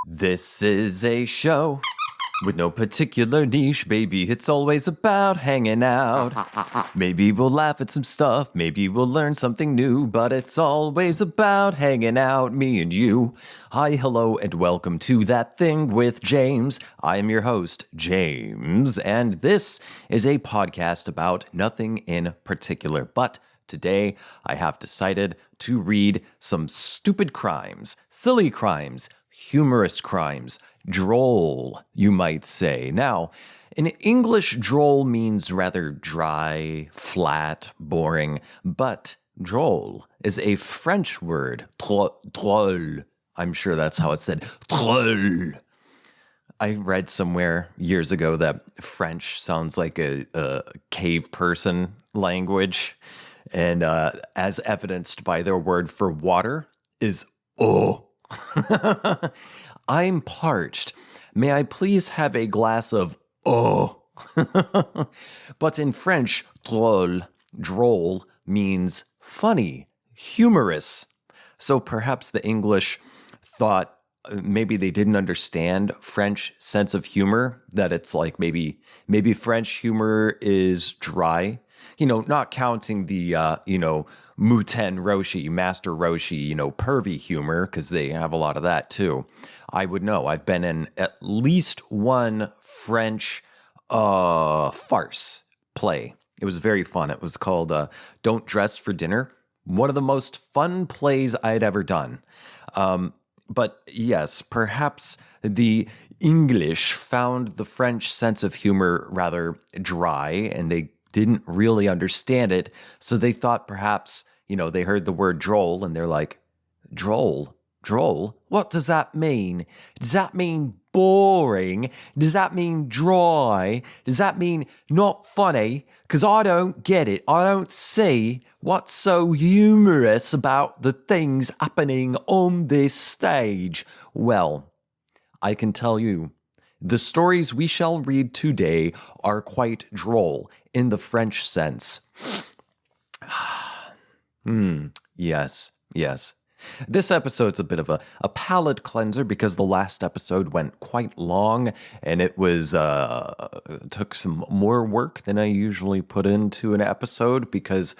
This is a show with no particular niche, baby. It's always about hanging out. Maybe we'll laugh at some stuff, maybe we'll learn something new, but it's always about hanging out, me and you. Hi, hello, and welcome to That Thing with James. I am your host, James, and this is a podcast about nothing in particular, but today I have decided to read some stupid crimes, silly crimes, humorous crimes, droll, you might say. Now, in English, droll means rather dry, flat, boring, but droll is a French word, drôle. I'm sure that's how it's said, drôle. I read somewhere years ago that French sounds like a cave person language, and as evidenced by their word for water is eau. I'm parched. May I please have a glass of eau? But in French, droll means funny, humorous. So perhaps the English thought maybe they didn't understand French sense of humor, that it's like maybe French humor is dry. You know, not counting the, Muten Roshi, Master Roshi, pervy humor, because they have a lot of that too. I would know. I've been in at least one French farce play. It was very fun. It was called Don't Dress for Dinner. One of the most fun plays I had ever done. But yes, perhaps the English found the French sense of humor rather dry, and they didn't really understand it. So they thought perhaps, they heard the word droll and they're like, droll? What does that mean? Does that mean boring? Does that mean dry? Does that mean not funny? Because I don't get it. I don't see what's so humorous about the things happening on this stage. Well, I can tell you, the stories we shall read today are quite droll in the French sense. Yes. This episode's a bit of a palate cleanser because the last episode went quite long, and it was took some more work than I usually put into an episode because,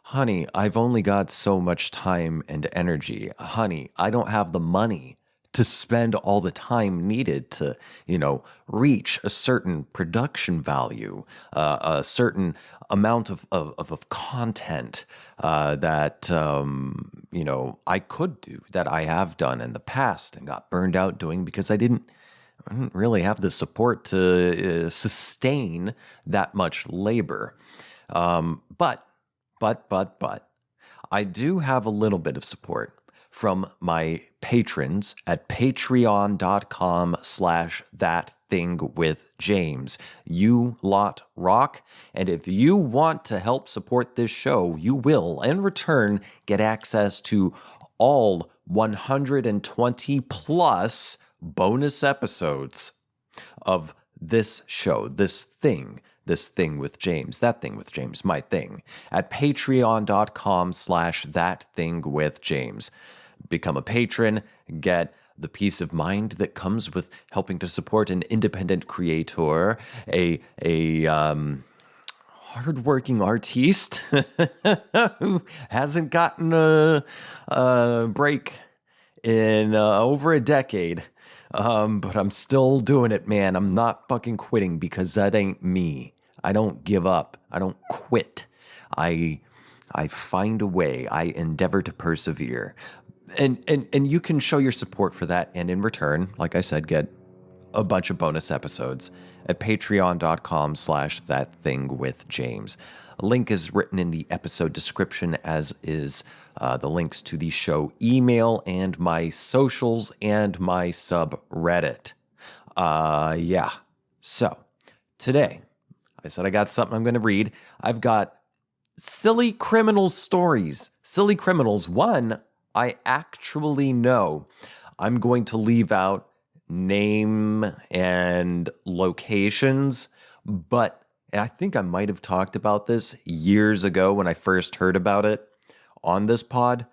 honey, I've only got so much time and energy. Honey, I don't have the money to spend all the time needed to, reach a certain production value, a certain amount of content that, I could do, that I have done in the past and got burned out doing because I didn't really have the support to sustain that much labor. But I do have a little bit of support from my patrons at patreon.com/thatthingwithjames. You lot rock. And if you want to help support this show, you will, in return, get access to all 120 plus bonus episodes of this show, this thing with James, That Thing with James, my thing, at patreon.com/thatthingwithjames. Become a patron, get the peace of mind that comes with helping to support an independent creator, a hardworking artiste who hasn't gotten a break in over a decade. But I'm still doing it, man. I'm not fucking quitting because that ain't me. I don't give up. I don't quit. I find a way. I endeavor to persevere. And you can show your support for that, and in return, like I said, get a bunch of bonus episodes at patreon.com/thatthingwithjames. A link is written in the episode description, as is the links to the show email and my socials and my subreddit. So today, I said I got something I'm going to read. I've got silly criminal stories. Silly criminals. One I actually know. I'm going to leave out name and locations, but and I think I might have talked about this years ago when I first heard about it on this pod,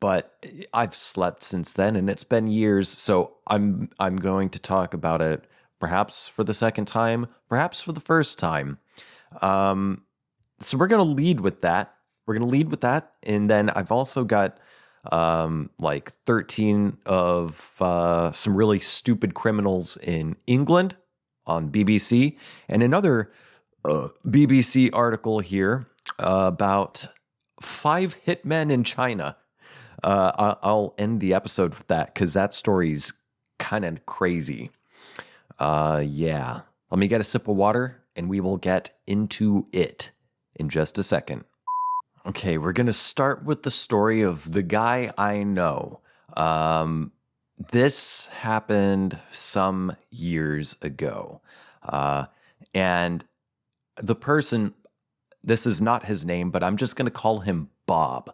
but I've slept since then, and it's been years. So I'm going to talk about it, perhaps for the second time, perhaps for the first time. So we're gonna lead with that. And then I've also got like 13 of some really stupid criminals in England on BBC, and another BBC article here about 5 hitmen in China. I'll end the episode with that because that story's kind of crazy. Yeah. Let me get a sip of water and we will get into it in just a second. Okay, we're going to start with the story of the guy I know. This happened some years ago. And the person, this is not his name, but I'm just going to call him Bob.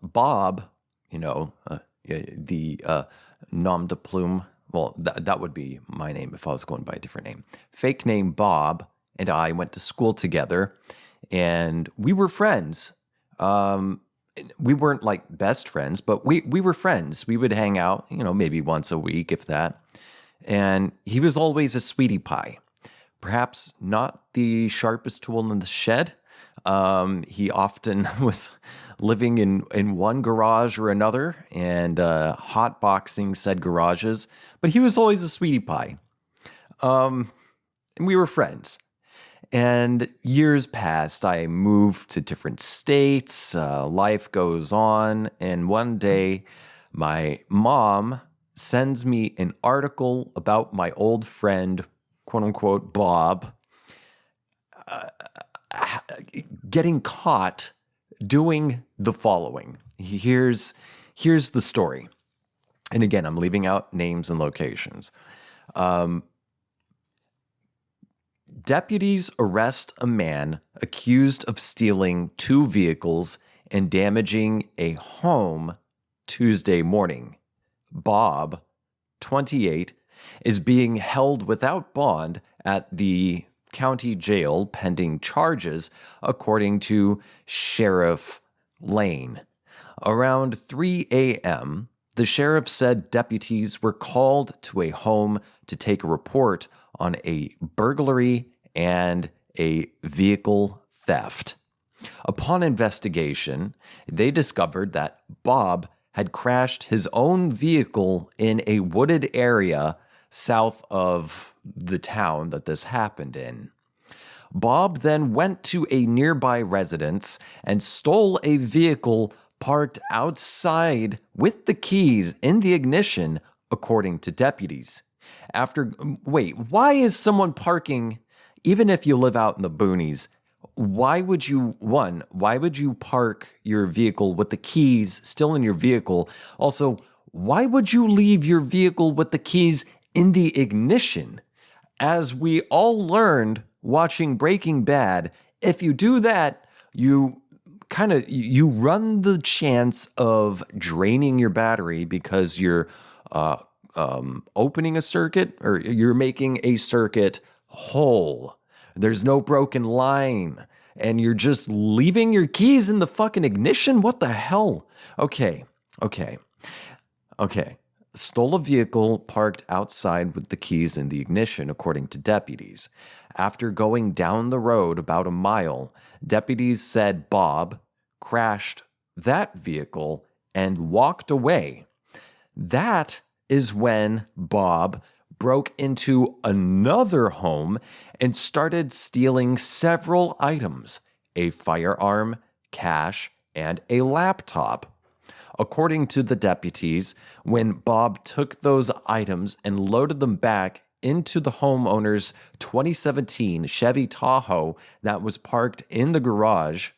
Bob, the nom de plume, well, that would be my name if I was going by a different name. Fake name Bob and I went to school together, and we were friends. We weren't like best friends, but we were friends. We would hang out, maybe once a week, if that. And he was always a sweetie pie. Perhaps not the sharpest tool in the shed. He often was living in one garage or another and hotboxing said garages, but he was always a sweetie pie. And we were friends. And years passed. I moved to different states. Life goes on. And one day, my mom sends me an article about my old friend, quote unquote, Bob, getting caught doing the following. Here's the story. And again, I'm leaving out names and locations. Deputies arrest a man accused of stealing 2 vehicles and damaging a home Tuesday morning. Bob, 28, is being held without bond at the county jail pending charges, according to Sheriff Lane. Around 3 a.m., the sheriff said deputies were called to a home to take a report on a burglary and a vehicle theft. Upon investigation, they discovered that Bob had crashed his own vehicle in a wooded area south of the town that this happened in. Bob then went to a nearby residence and stole a vehicle parked outside with the keys in the ignition, according to deputies. Why is someone parking, even if you live out in the boonies, why would you park your vehicle with the keys still in your vehicle? Also, why would you leave your vehicle with the keys in the ignition? As we all learned watching Breaking Bad, if you do that, you run the chance of draining your battery because you're opening a circuit, or you're making a circuit whole. There's no broken line, and you're just leaving your keys in the fucking ignition? What the hell? Okay. Stole a vehicle parked outside with the keys in the ignition, according to deputies. After going down the road about a mile, deputies said Bob crashed that vehicle and walked away. That is when Bob broke into another home and started stealing several items: a firearm, cash, and a laptop. According to the deputies, when Bob took those items and loaded them back into the homeowner's 2017 Chevy Tahoe that was parked in the garage,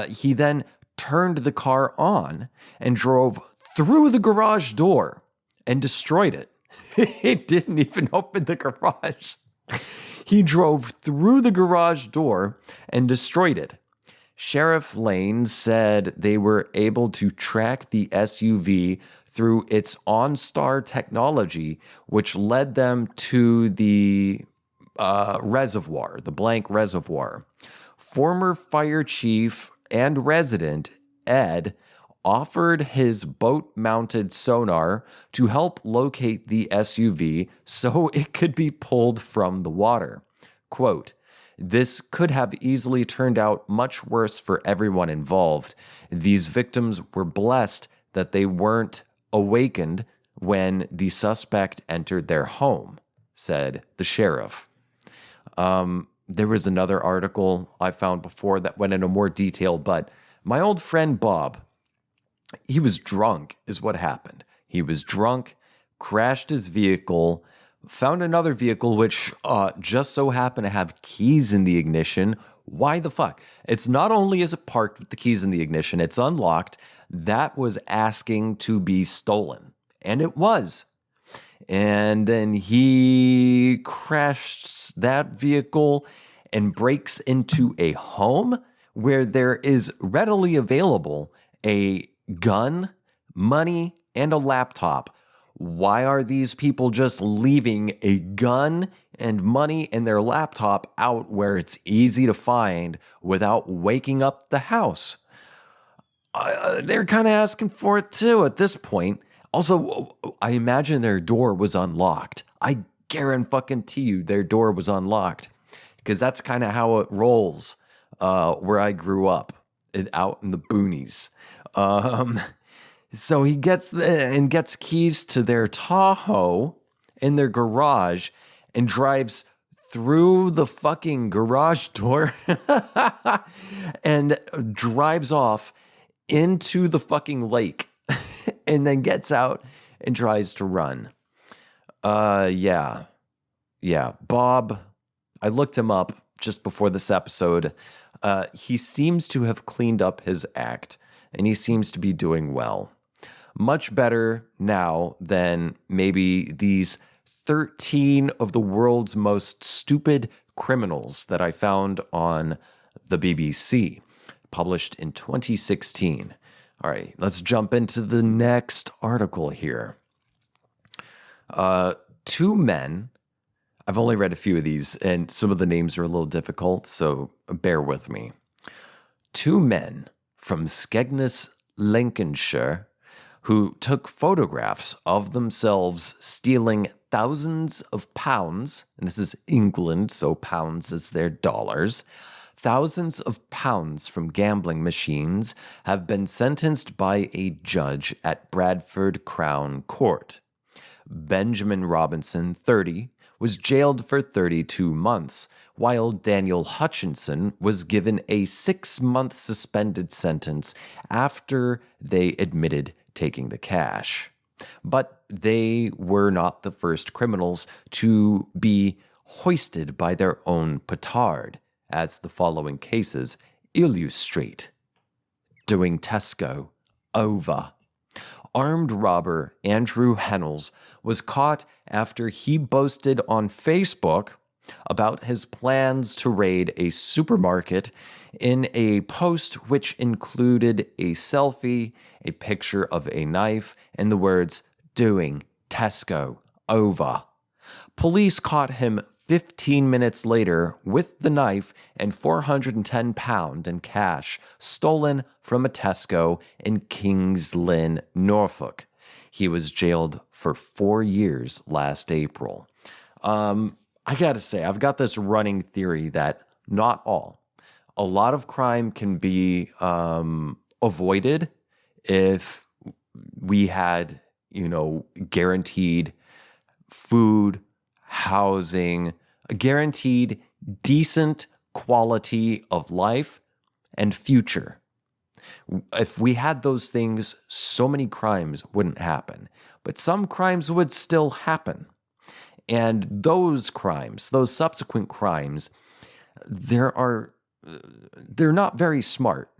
he then turned the car on and drove through the garage door and destroyed it. He didn't even open the garage. He drove through the garage door and destroyed it. Sheriff Lane said they were able to track the SUV through its OnStar technology, which led them to the reservoir, the blank reservoir. Former fire chief and resident Ed offered his boat-mounted sonar to help locate the SUV so it could be pulled from the water. Quote, "This could have easily turned out much worse for everyone involved. These victims were blessed that they weren't awakened when the suspect entered their home," said the sheriff. There was another article I found before that went into more detail, but my old friend Bob, he was drunk, is what happened. He was drunk, crashed his vehicle, found another vehicle which just so happened to have keys in the ignition. Why the fuck? It's not only is it parked with the keys in the ignition, it's unlocked. That was asking to be stolen. And it was. And then he crashed that vehicle and breaks into a home where there is readily available a gun, money, and a laptop. Why are these people just leaving a gun and money and their laptop out where it's easy to find without waking up the house? They're kind of asking for it too at this point. Also, I imagine their door was unlocked. I guarantee you their door was unlocked because that's kind of how it rolls where I grew up out in the boonies. So he gets keys to their Tahoe in their garage and drives through the fucking garage door and drives off into the fucking lake and then gets out and tries to run. Yeah. Bob, I looked him up just before this episode. He seems to have cleaned up his act and he seems to be doing well. Much better now than maybe these 13 of the world's most stupid criminals that I found on the BBC, published in 2016. All right, let's jump into the next article here. Two men, I've only read a few of these, and some of the names are a little difficult, so bear with me. Two men from Skegness, Lincolnshire, who took photographs of themselves stealing thousands of pounds, and this is England, so pounds is their dollars, thousands of pounds from gambling machines have been sentenced by a judge at Bradford Crown Court. Benjamin Robinson, 30, was jailed for 32 months, while Daniel Hutchinson was given a 6-month suspended sentence after they admitted taking the cash. But they were not the first criminals to be hoisted by their own petard, as the following cases illustrate. Doing Tesco over. Armed robber Andrew Hennels was caught after he boasted on Facebook about his plans to raid a supermarket in a post which included a selfie, a picture of a knife, and the words, "Doing Tesco over." Police caught him 15 minutes later with the knife and £410 in cash stolen from a Tesco in Kings Lynn, Norfolk. He was jailed for 4 years last April. I gotta say, I've got this running theory that not all. A lot of crime can be avoided if we had, guaranteed food, housing, a guaranteed decent quality of life and future. If we had those things, so many crimes wouldn't happen. But some crimes would still happen. And those crimes, those subsequent crimes, they're not very smart,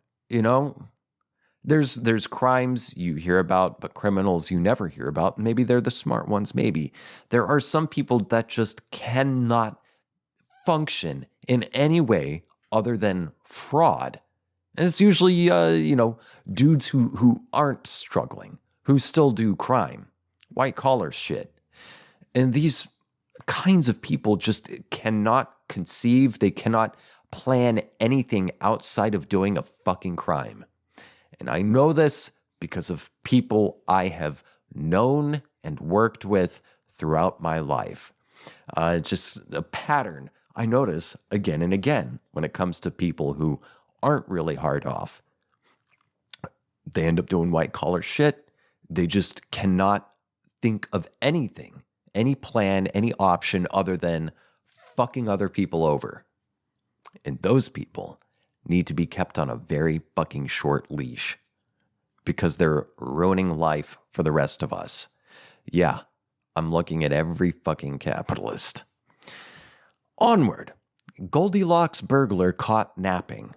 There's crimes you hear about, but criminals you never hear about. Maybe they're the smart ones, maybe. There are some people that just cannot function in any way other than fraud. And it's usually, dudes who aren't struggling, who still do crime, white collar shit. And these kinds of people just cannot conceive, they cannot plan anything outside of doing a fucking crime. And I know this because of people I have known and worked with throughout my life. Just a pattern I notice again and again when it comes to people who aren't really hard off. They end up doing white collar shit. They just cannot think of anything, any plan, any option other than fucking other people over. And those people need to be kept on a very fucking short leash because they're ruining life for the rest of us. Yeah, I'm looking at every fucking capitalist. Onward. Goldilocks burglar caught napping.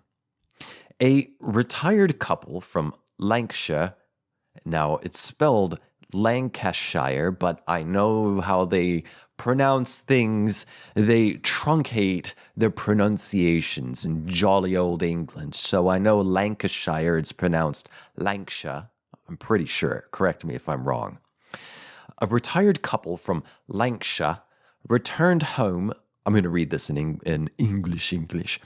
A retired couple from Lancashire, now it's spelled Lancashire, but I know how they pronounce things. They truncate their pronunciations in jolly old England. So I know Lancashire, it's pronounced Lancashire. I'm pretty sure. Correct me if I'm wrong. A retired couple from Lancashire returned home. I'm going to read this in English.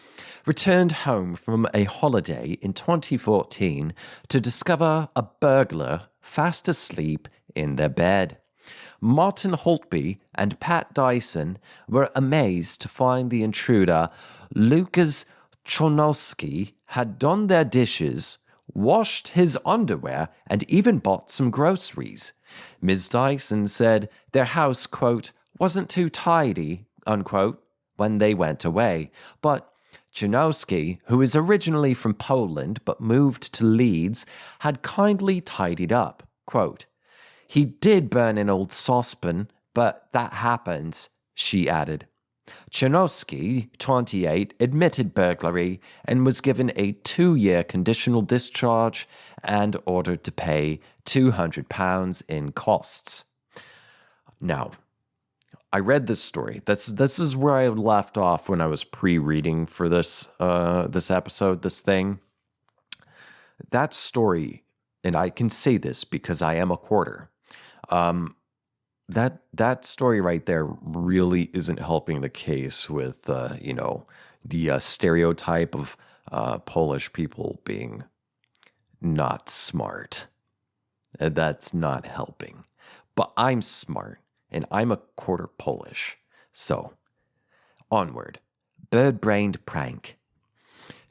Returned home from a holiday in 2014 to discover a burglar fast asleep in their bed. Martin Holtby and Pat Dyson were amazed to find the intruder, Lucas Chonowski, had done their dishes, washed his underwear, and even bought some groceries. Ms. Dyson said their house, quote, wasn't too tidy, unquote, when they went away, but Chonowski, who is originally from Poland but moved to Leeds, had kindly tidied up. Quote, he did burn an old saucepan, but that happens, she added. Chonowski, 28, admitted burglary and was given a 2-year conditional discharge and ordered to pay £200 in costs. Now, I read this story. This is where I left off when I was pre-reading for this episode, this thing. That story, and I can say this because I am a quarter, that story right there really isn't helping the case with, the stereotype of Polish people being not smart. That's not helping. But I'm smart, and I'm a quarter Polish. So, onward. Bird-brained prank.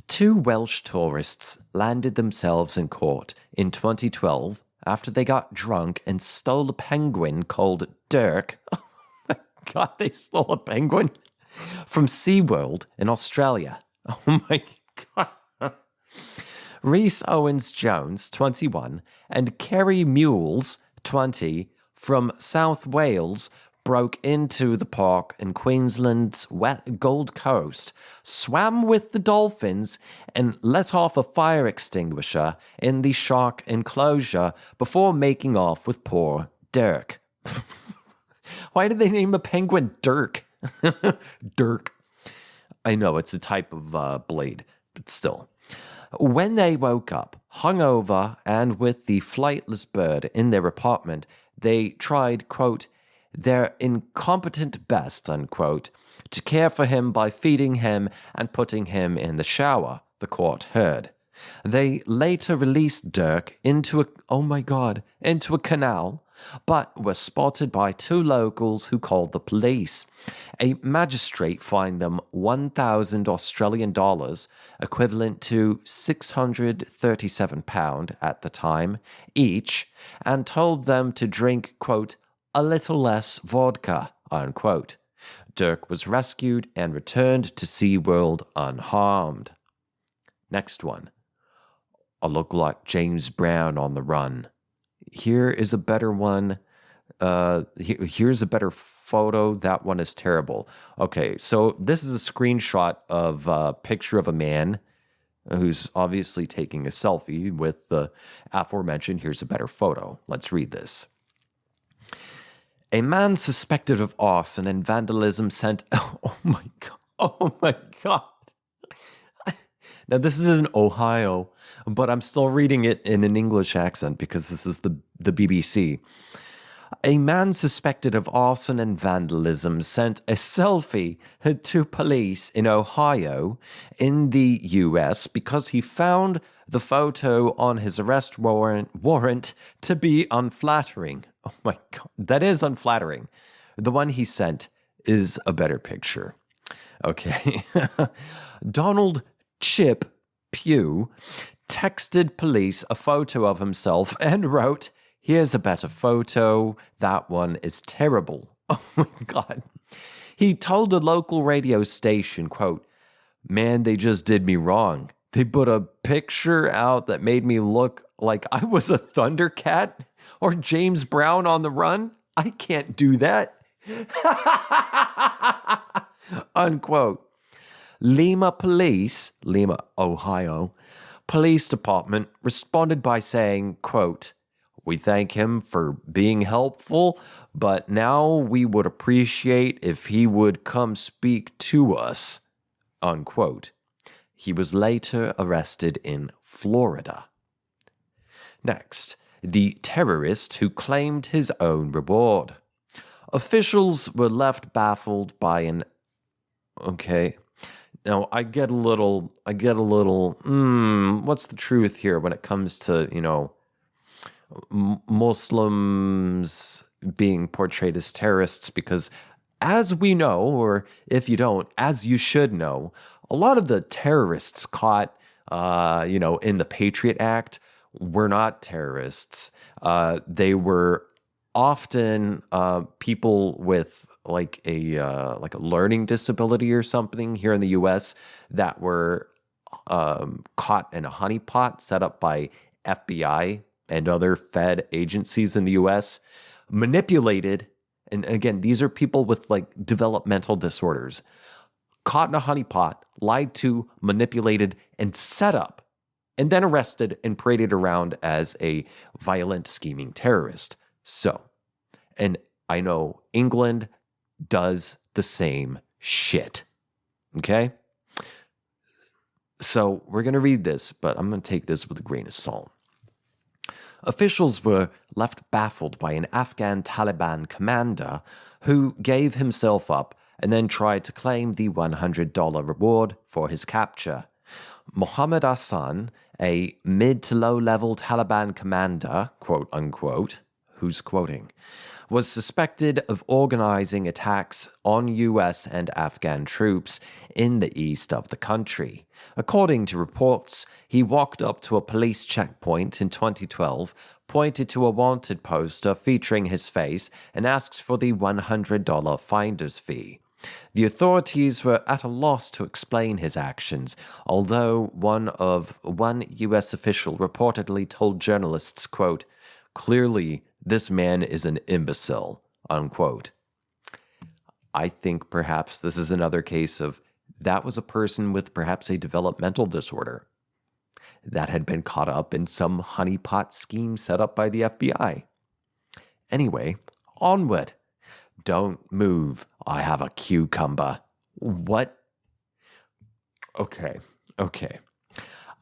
2 Welsh tourists landed themselves in court in 2012 after they got drunk and stole a penguin called Dirk. Oh my God, they stole a penguin from SeaWorld in Australia. Oh my God. Rhys Owens-Jones, 21, and Kerry Mules, 20, from South Wales broke into the park in Queensland's Gold Coast, swam with the dolphins, and let off a fire extinguisher in the shark enclosure before making off with poor Dirk. Why did they name the penguin Dirk? Dirk. I know it's a type of blade, but still. When they woke up, hungover and with the flightless bird in their apartment, they tried, quote, their incompetent best, unquote, to care for him by feeding him and putting him in the shower, the court heard. They later released Dirk into a canal, but were spotted by 2 locals who called the police. A magistrate fined them £1,000 Australian dollars, equivalent to £637 at the time, each, and told them to drink, quote, a little less vodka, unquote. Dirk was rescued and returned to SeaWorld unharmed. Next one. A lookalike James Brown on the run. Here is a better one. Here's a better photo. That one is terrible. Okay, so this is a screenshot of a picture of a man who's obviously taking a selfie with the aforementioned. Here's a better photo. Let's read this. A man suspected of arson and vandalism sent... Oh my God. Oh my God. Now, this is in Ohio, but I'm still reading it in an English accent because this is the BBC. A man suspected of arson and vandalism sent a selfie to police in Ohio in the U.S. because he found the photo on his arrest warrant to be unflattering. Oh my God, that is unflattering. The one he sent is a better picture. Okay. Donald Chip Pugh texted police a photo of himself and wrote, "Here's a better photo. That one is terrible." Oh my God. He told a local radio station, quote, "Man, they just did me wrong. They put a picture out that made me look like I was a Thundercat or James Brown on the run. I can't do that." Unquote. Lima, Ohio, Police Department responded by saying, quote, "We thank him for being helpful, but now we would appreciate if he would come speak to us," unquote. He was later arrested in Florida. Next, the terrorist who claimed his own reward. Officials were left baffled by an... Okay. Now, I get a little, what's the truth here when it comes to, Muslims being portrayed as terrorists? Because as we know, or if you don't, as you should know, a lot of the terrorists caught, in the Patriot Act were not terrorists. They were often people with like a learning disability or something here in the U.S. that were caught in a honeypot set up by FBI and other Fed agencies in the U.S., manipulated. And again, these are people with like developmental disorders, caught in a honeypot, lied to, manipulated, and set up, and then arrested and paraded around as a violent, scheming terrorist. So, and I know England does the same shit. Okay? So we're going to read this, but I'm going to take this with a grain of salt. Officials were left baffled by an Afghan Taliban commander who gave himself up and then tried to claim the $100 reward for his capture. Mohammed Hassan, a mid to low level Taliban commander, quote unquote, who's quoting, was suspected of organizing attacks on U.S. and Afghan troops in the east of the country. According to reports, he walked up to a police checkpoint in 2012, pointed to a wanted poster featuring his face, and asked for the $100 finder's fee. The authorities were at a loss to explain his actions, although one U.S. official reportedly told journalists, quote, "Clearly, this man is an imbecile," unquote. I think perhaps this is another case of that was a person with perhaps a developmental disorder that had been caught up in some honeypot scheme set up by the FBI. Anyway, onward. Don't move. I have a cucumber. What? Okay.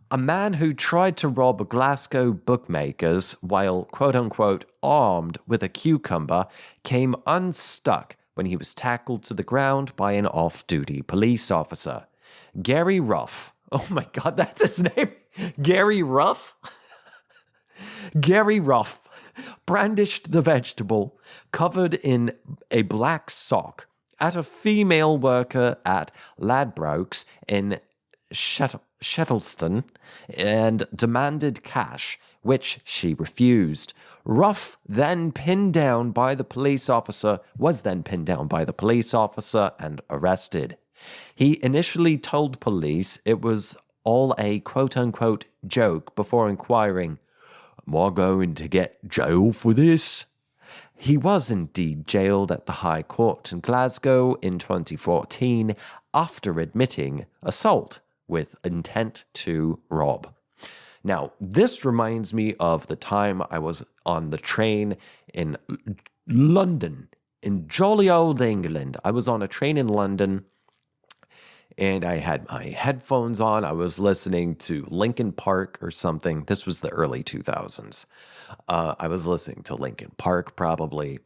A man who tried to rob Glasgow bookmakers while, quote-unquote, armed with a cucumber came unstuck when he was tackled to the ground by an off-duty police officer. Gary Ruff. Oh my God, that's his name? Gary Ruff? Gary Ruff brandished the vegetable covered in a black sock at a female worker at Ladbrokes in Shettleston and demanded cash, which she refused. Ruff was then pinned down by the police officer and arrested. He initially told police it was all a quote-unquote joke before inquiring, "Am I going to get jail for this?" He was indeed jailed at the High Court in Glasgow in 2014 after admitting assault with intent to rob. Now, this reminds me of the time I was on the train in London, in jolly old England. I was on a train in London, and I had my headphones on. I was listening to Linkin Park or something. This was the early 2000s. I was listening to Linkin Park probably,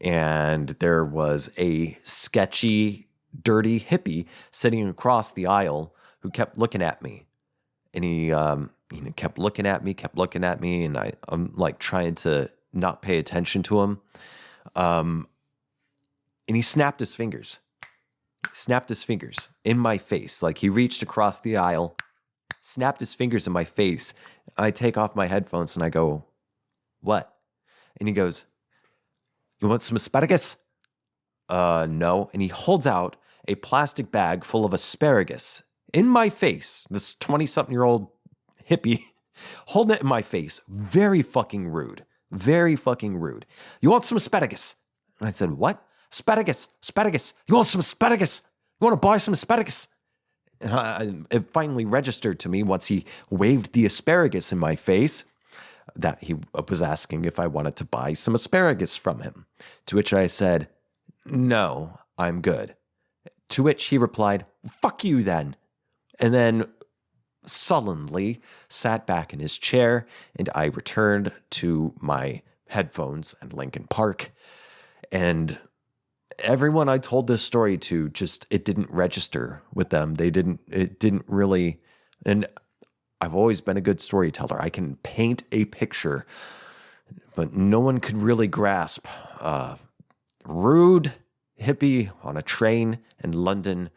and there was a sketchy, dirty hippie sitting across the aisle who kept looking at me. And kept looking at me, and I'm like trying to not pay attention to him. And he snapped his fingers in my face. Like he reached across the aisle, snapped his fingers in my face. I take off my headphones and I go, "What?" And he goes, "You want some asparagus?" No. And he holds out a plastic bag full of asparagus in my face. This 20-something-year-old hippie holding it in my face. Very fucking rude. Very fucking rude. "You want some asparagus?" And I said, "What?" Asparagus. You want some asparagus? You want to buy some asparagus?" And it finally registered to me once he waved the asparagus in my face that he was asking if I wanted to buy some asparagus from him. To which I said, "No, I'm good." To which he replied, "Fuck you then." And then sullenly sat back in his chair, and I returned to my headphones and Linkin Park. And everyone I told this story to, it didn't register with them. It didn't really, and I've always been a good storyteller. I can paint a picture, but no one could really grasp rude hippie on a train in London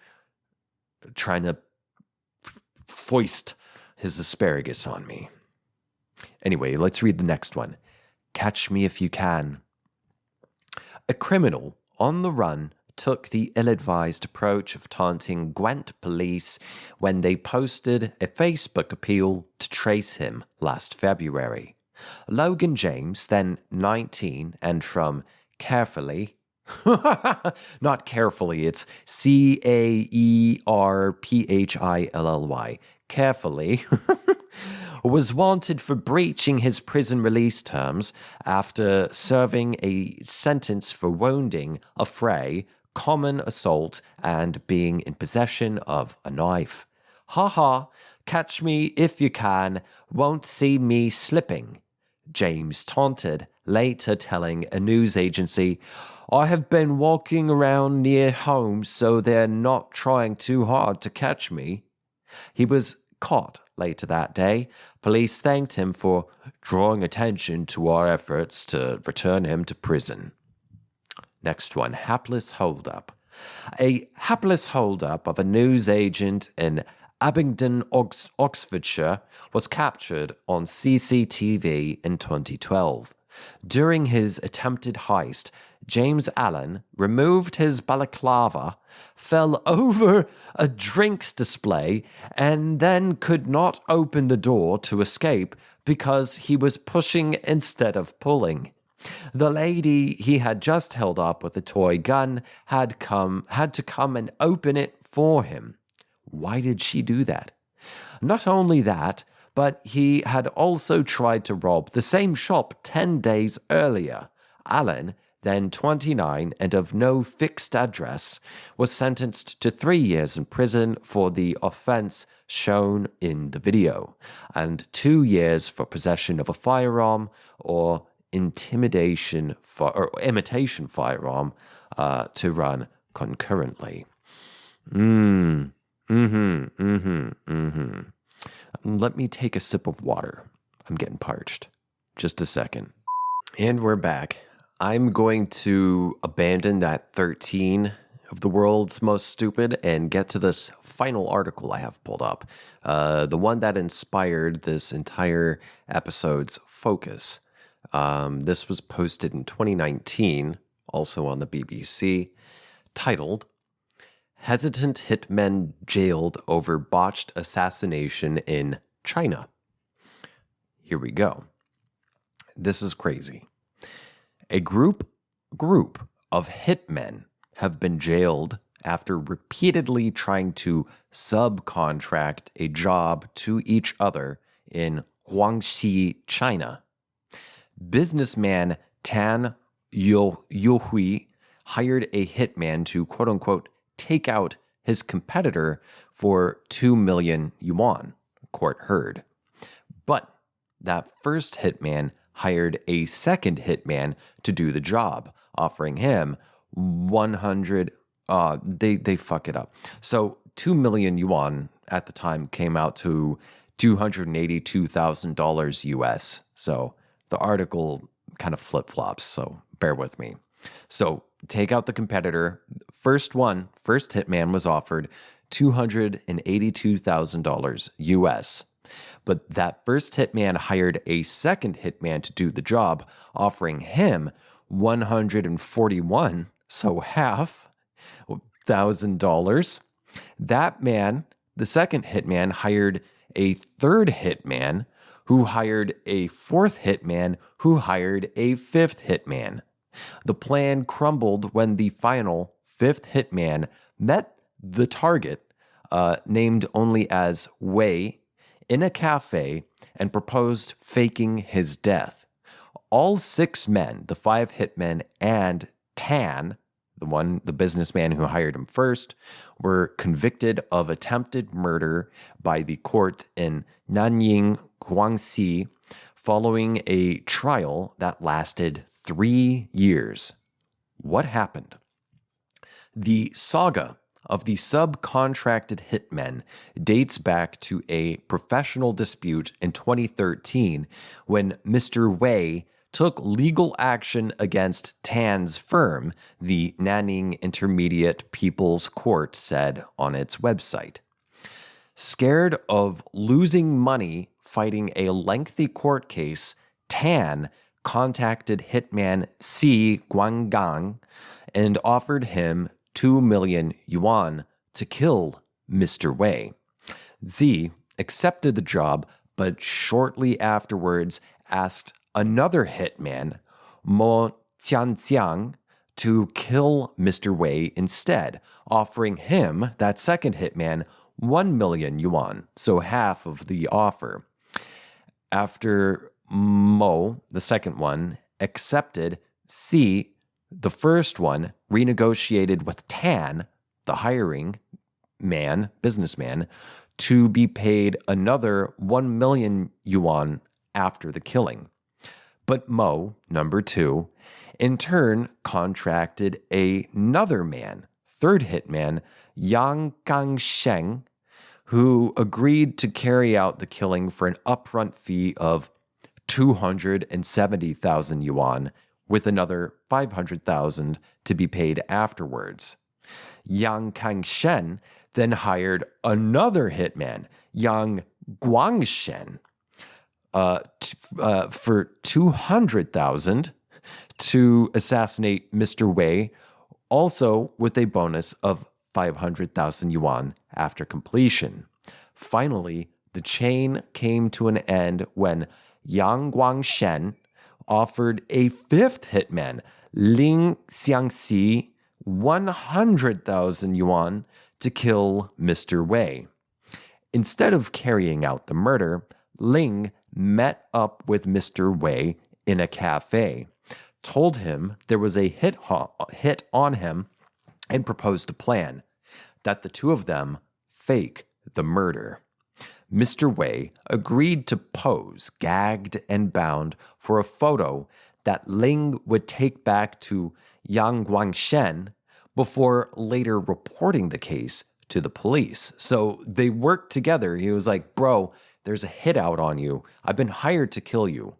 trying to foist his asparagus on me. Anyway, let's read the next one. Catch me if you can. A criminal on the run took the ill-advised approach of taunting Gwent police when they posted a Facebook appeal to trace him last February. Logan James, then 19 and from Carefully, not carefully, it's Caerphilly, Carefully, was wanted for breaching his prison release terms after serving a sentence for wounding, affray, common assault, and being in possession of a knife. "Ha ha, catch me if you can, won't see me slipping," James taunted, later telling a news agency, "I have been walking around near home so they're not trying too hard to catch me." He was caught later that day. Police thanked him for drawing attention to our efforts to return him to prison. Next one, hapless holdup. A hapless holdup of a news agent in Abingdon, Oxfordshire, was captured on CCTV in 2012. During his attempted heist, James Allen removed his balaclava, fell over a drinks display, and then could not open the door to escape because he was pushing instead of pulling. The lady he had just held up with a toy gun had to come and open it for him. Why did she do that? Not only that, but he had also tried to rob the same shop 10 days earlier. Allen, then 29 and of no fixed address, was sentenced to 3 years in prison for the offense shown in the video, and 2 years for possession of a firearm or imitation firearm to run concurrently. Let me take a sip of water. I'm getting parched. Just a second. And we're back. I'm going to abandon that 13 of the world's most stupid and get to this final article I have pulled up. The one that inspired this entire episode's focus. This was posted in 2019, also on the BBC, titled, "Hesitant Hitmen Jailed Over Botched Assassination in China." Here we go. This is crazy. A group of hitmen have been jailed after repeatedly trying to subcontract a job to each other in Guangxi, China. Businessman Tan Youhui hired a hitman to quote-unquote take out his competitor for 2 million yuan, court heard. But that first hitman hired a second hitman to do the job, offering him 100, they fuck it up. So 2 million yuan at the time came out to $282,000 US. So the article kind of flip-flops, so bear with me. So take out the competitor. First hitman was offered $282,000 US. But that first hitman hired a second hitman to do the job, offering him $141, so half, $1,000. That man, the second hitman, hired a third hitman, who hired a fourth hitman, who hired a fifth hitman. The plan crumbled when the final fifth hitman met the target, named only as Wei, in a cafe and proposed faking his death. All 6 men, the 5 hitmen and Tan, the businessman who hired him first, were convicted of attempted murder by the court in Nanying, Guangxi, following a trial that lasted 3 years. What happened? The saga of the subcontracted hitmen dates back to a professional dispute in 2013 when Mr. Wei took legal action against Tan's firm, the Nanning Intermediate People's Court said on its website. Scared of losing money fighting a lengthy court case, Tan contacted hitman Si Guanggang and offered him 2 million yuan to kill Mr. Wei. Z accepted the job, but shortly afterwards asked another hitman, Mo Tianxiang, to kill Mr. Wei instead, offering him, that second hitman, 1 million yuan, so half of the offer. After Mo, the second one, accepted, Si, the first one, renegotiated with Tan, the hiring businessman, to be paid another 1 million yuan after the killing. But Mo, number 2, in turn contracted another man, third hitman, Yang Gangsheng, who agreed to carry out the killing for an upfront fee of 270,000 yuan, with another 500,000 to be paid afterwards. Yang Kangshen then hired another hitman, Yang Guangshen, for 200,000 to assassinate Mr. Wei, also with a bonus of 500,000 yuan after completion. Finally, the chain came to an end when Yang Guangshen offered a fifth hitman, Ling Xiangxi, 100,000 yuan to kill Mr. Wei. Instead of carrying out the murder, Ling met up with Mr. Wei in a cafe, told him there was a hit on him, and proposed a plan that the two of them fake the murder. Mr. Wei agreed to pose, gagged and bound, for a photo that Ling would take back to Yang Guangshen before later reporting the case to the police. So they worked together. He was like, bro, there's a hit out on you. I've been hired to kill you.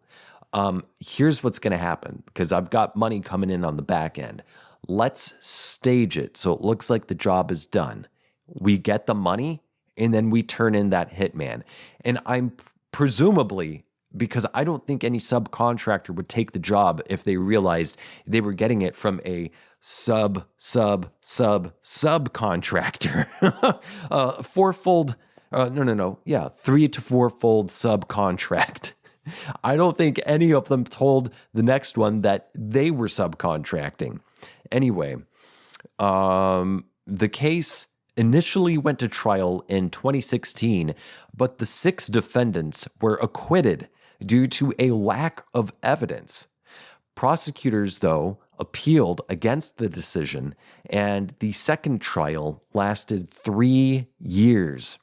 Here's what's going to happen, because I've got money coming in on the back end. Let's stage it so it looks like the job is done. We get the money, and then we turn in that hitman. And I'm presumably, because I don't think any subcontractor would take the job if they realized they were getting it from a subcontractor. Three to fourfold subcontract. I don't think any of them told the next one that they were subcontracting. Anyway, the case initially went to trial in 2016, but the 6 defendants were acquitted due to a lack of evidence. Prosecutors, though, appealed against the decision, and the second trial lasted 3 years.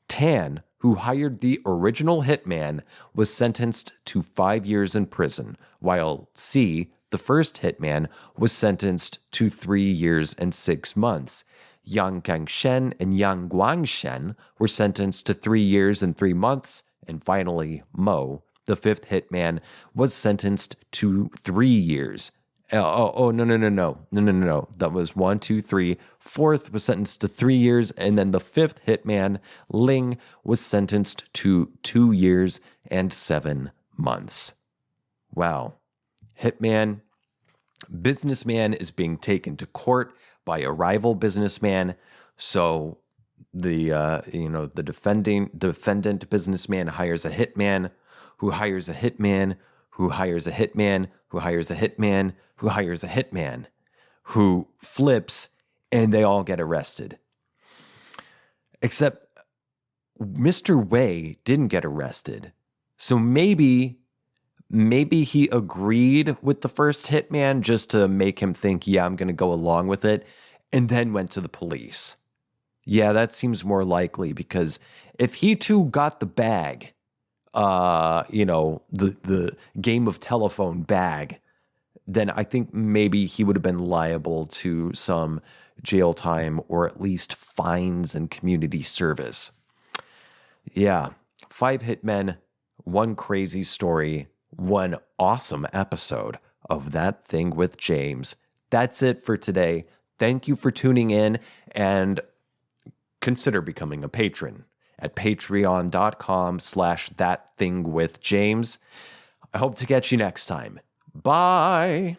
Tan, who who hired the original hitman, was sentenced to 5 years in prison, while C, the first hitman, was sentenced to 3 years and 6 months. Yang Gangshen and Yang Guangshen were sentenced to 3 years and 3 months, and finally, Mo, the fifth hitman, was sentenced to 3 years. No. That was 1, 2, 3. Fourth was sentenced to 3 years, and then the fifth hitman, Ling, was sentenced to 2 years and 7 months. Wow. Hitman, businessman is being taken to court by a rival businessman. So the defendant businessman hires a hitman, who hires a hitman, who hires a hitman, who hires a hitman, who hires a hitman, who flips, and they all get arrested. Except Mr. Wei didn't get arrested. So maybe he agreed with the first hitman just to make him think, yeah, I'm going to go along with it, and then went to the police. Yeah, that seems more likely, because if he too got the bag, the game of telephone bag, then I think maybe he would have been liable to some jail time or at least fines and community service. Yeah, 5 hitmen, 1 crazy story, 1 awesome episode of That Thing with James. That's it for today. Thank you for tuning in, and consider becoming a patron at patreon.com/thatthingwithjames. I hope to catch you next time. Bye.